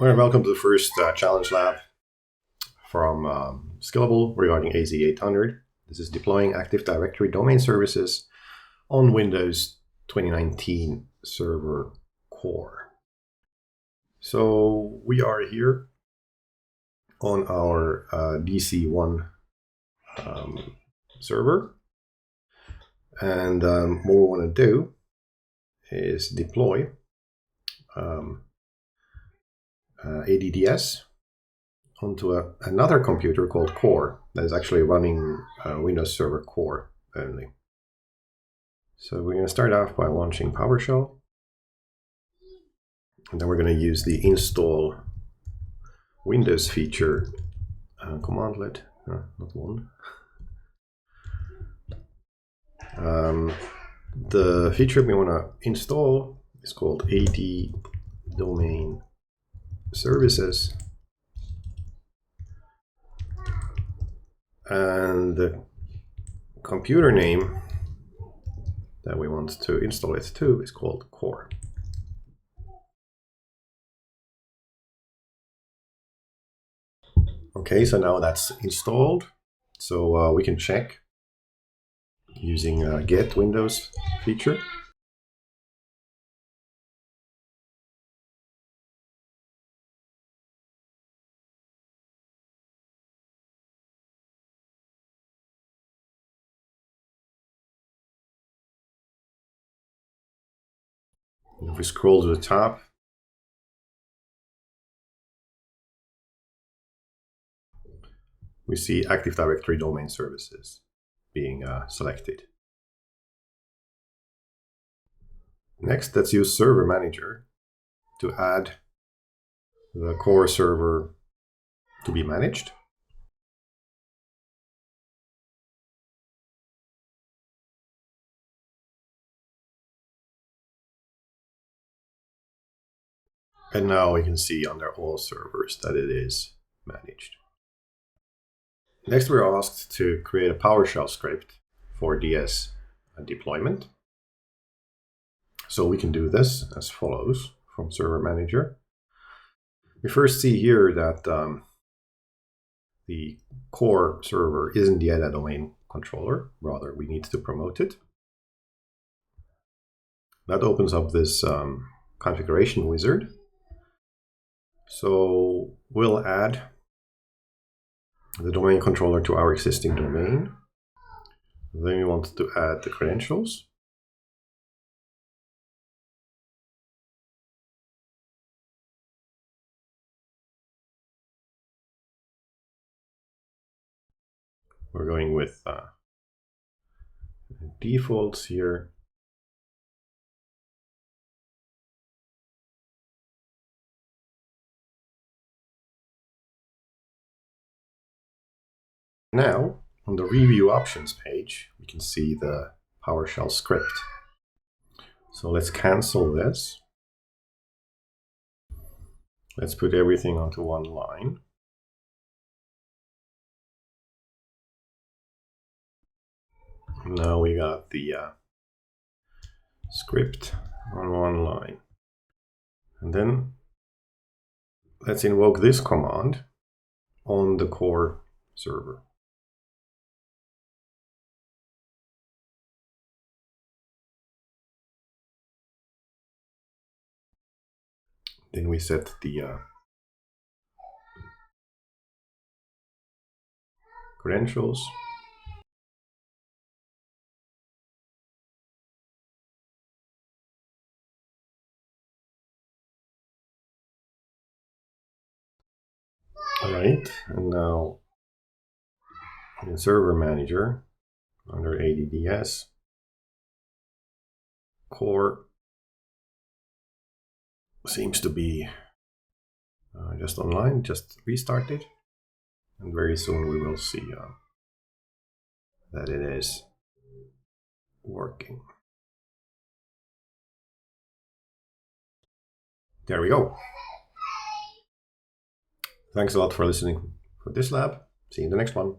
Well, welcome to the first challenge lab from Scalable regarding AZ800. This is deploying Active Directory domain services on Windows 2019 Server Core. So we are here on our DC1 server, and what we want to do is deploy ADDS onto another computer called Core that is actually running Windows Server Core only. So we're going to start off by launching PowerShell, and then we're going to use the install Windows feature commandlet, not one. The feature we want to install is called AD domain services, and the computer name that we want to install it to is called Core. Okay, so now that's installed, so we can check using get Windows feature. If we scroll to the top, we see Active Directory domain services being selected. Next, let's use Server Manager to add the core server to be managed. And now we can see under all servers that it is managed. Next, we're asked to create a PowerShell script for DS deployment. So we can do this as follows from Server Manager. We first see here that the core server isn't yet a domain controller, rather we need to promote it. That opens up this configuration wizard. So we'll add the domain controller to our existing domain. Then we want to add the credentials. We're going with defaults here. Now, on the review options page, we can see the PowerShell script. So let's cancel this. Let's put everything onto one line. Now we got the script on one line. And then let's invoke this command on the core server. Then we set the credentials. All right, and now in Server Manager, under ADDS, Core seems to be just online, just restart it, and very soon we will see that it is working. There we go. Thanks a lot for listening for this lab. See you in the next one.